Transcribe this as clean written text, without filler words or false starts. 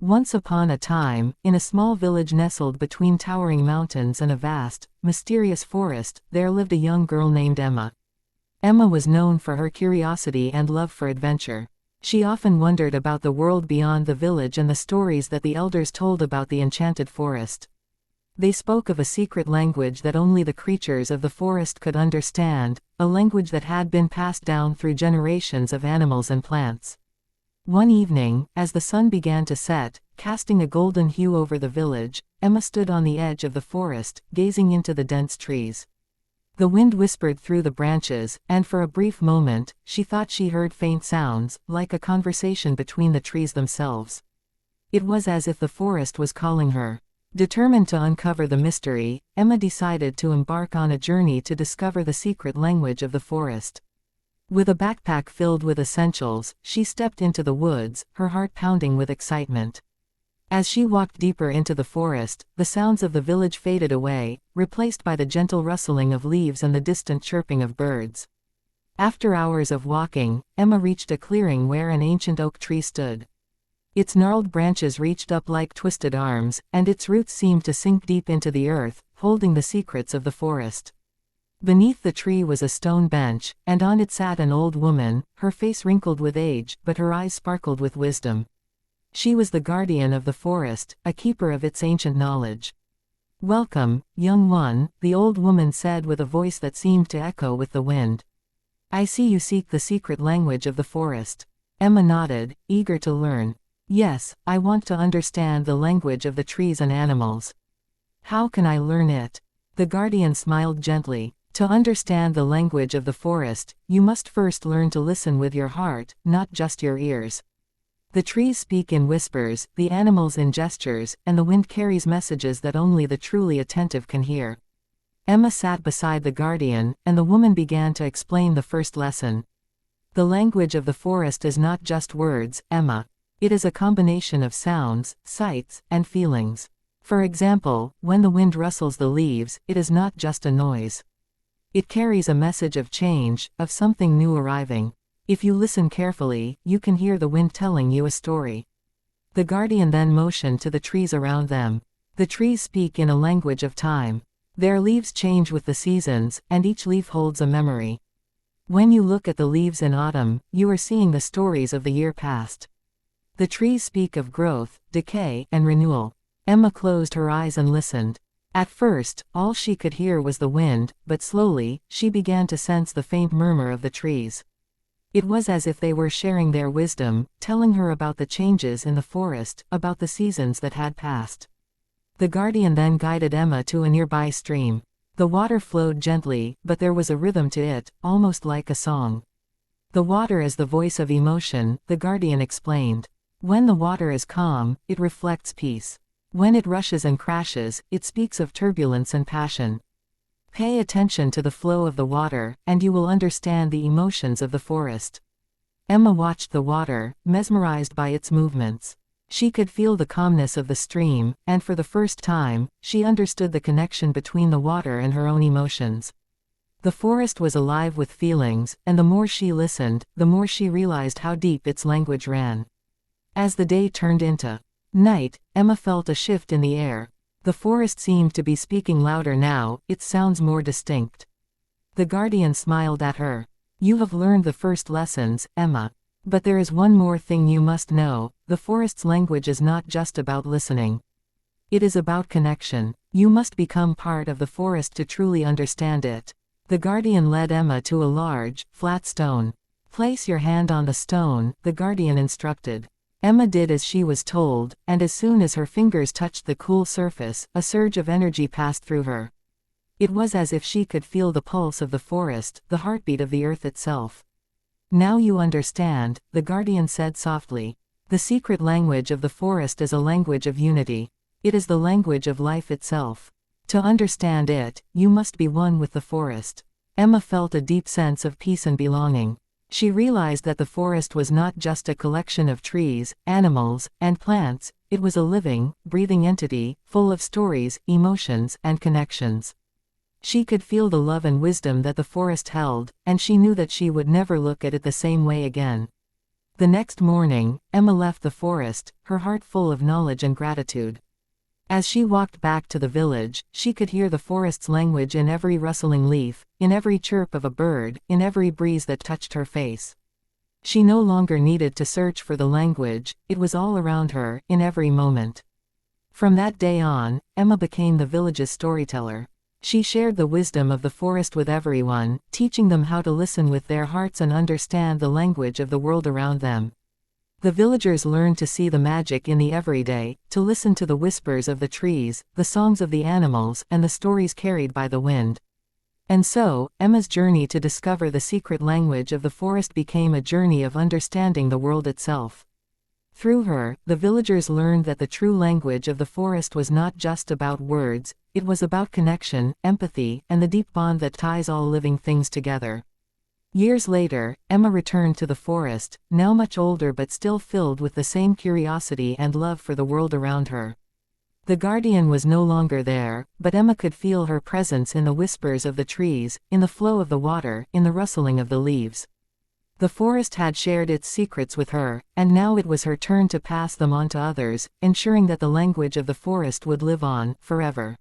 Once upon a time, in a small village nestled between towering mountains and a vast, mysterious forest, there lived a young girl named Emma. Emma was known for her curiosity and love for adventure. She often wondered about the world beyond the village and the stories that the elders told about the enchanted forest. They spoke of a secret language that only the creatures of the forest could understand, a language that had been passed down through generations of animals and plants. One evening, as the sun began to set, casting a golden hue over the village, Emma stood on the edge of the forest, gazing into the dense trees. The wind whispered through the branches, and for a brief moment, she thought she heard faint sounds, like a conversation between the trees themselves. It was as if the forest was calling her. Determined to uncover the mystery, Emma decided to embark on a journey to discover the secret language of the forest. With a backpack filled with essentials, she stepped into the woods, her heart pounding with excitement. As she walked deeper into the forest, the sounds of the village faded away, replaced by the gentle rustling of leaves and the distant chirping of birds. After hours of walking, Emma reached a clearing where an ancient oak tree stood. Its gnarled branches reached up like twisted arms, and its roots seemed to sink deep into the earth, holding the secrets of the forest. Beneath the tree was a stone bench, and on it sat an old woman, her face wrinkled with age, but her eyes sparkled with wisdom. She was the guardian of the forest, a keeper of its ancient knowledge. "Welcome, young one," the old woman said with a voice that seemed to echo with the wind. "I see you seek the secret language of the forest." Emma nodded, eager to learn. "Yes, I want to understand the language of the trees and animals." "How can I learn it?" The guardian smiled gently. "To understand the language of the forest, you must first learn to listen with your heart, not just your ears. The trees speak in whispers, the animals in gestures, and the wind carries messages that only the truly attentive can hear." Emma sat beside the guardian, and the woman began to explain the first lesson. "The language of the forest is not just words, Emma. It is a combination of sounds, sights, and feelings. For example, when the wind rustles the leaves, it is not just a noise. It carries a message of change, of something new arriving. If you listen carefully, you can hear the wind telling you a story." The guardian then motioned to the trees around them. The trees speak in a language of time. Their leaves change with the seasons, and each leaf holds a memory. When you look at the leaves in autumn, you are seeing the stories of the year past. The trees speak of growth, decay, and renewal. Emma closed her eyes and listened. At first, all she could hear was the wind, but slowly, she began to sense the faint murmur of the trees. It was as if they were sharing their wisdom, telling her about the changes in the forest, about the seasons that had passed. The guardian then guided Emma to a nearby stream. The water flowed gently, but there was a rhythm to it, almost like a song. "The water is the voice of emotion," the guardian explained. "When the water is calm, it reflects peace. When it rushes and crashes, it speaks of turbulence and passion. Pay attention to the flow of the water, and you will understand the emotions of the forest." Emma watched the water, mesmerized by its movements. She could feel the calmness of the stream, and for the first time, she understood the connection between the water and her own emotions. The forest was alive with feelings, and the more she listened, the more she realized how deep its language ran. As the day turned into night, Emma felt a shift in the air. The forest seemed to be speaking louder now, its sounds more distinct. The guardian smiled at her. "You have learned the first lessons, Emma. But there is one more thing you must know: the forest's language is not just about listening. It is about connection. You must become part of the forest to truly understand it." The guardian led Emma to a large, flat stone. "Place your hand on the stone," the guardian instructed. Emma did as she was told, and as soon as her fingers touched the cool surface, a surge of energy passed through her. It was as if she could feel the pulse of the forest, the heartbeat of the earth itself. "Now you understand," the guardian said softly. "The secret language of the forest is a language of unity. It is the language of life itself. To understand it, you must be one with the forest." Emma felt a deep sense of peace and belonging. She realized that the forest was not just a collection of trees, animals, and plants. It was a living, breathing entity, full of stories, emotions, and connections. She could feel the love and wisdom that the forest held, and she knew that she would never look at it the same way again. The next morning, Emma left the forest, her heart full of knowledge and gratitude. As she walked back to the village, she could hear the forest's language in every rustling leaf, in every chirp of a bird, in every breeze that touched her face. She no longer needed to search for the language, it was all around her, in every moment. From that day on, Emma became the village's storyteller. She shared the wisdom of the forest with everyone, teaching them how to listen with their hearts and understand the language of the world around them. The villagers learned to see the magic in the everyday, to listen to the whispers of the trees, the songs of the animals, and the stories carried by the wind. And so, Emma's journey to discover the secret language of the forest became a journey of understanding the world itself. Through her, the villagers learned that the true language of the forest was not just about words, it was about connection, empathy, and the deep bond that ties all living things together. Years later, Emma returned to the forest, now much older but still filled with the same curiosity and love for the world around her. The guardian was no longer there, but Emma could feel her presence in the whispers of the trees, in the flow of the water, in the rustling of the leaves. The forest had shared its secrets with her, and now it was her turn to pass them on to others, ensuring that the language of the forest would live on, forever.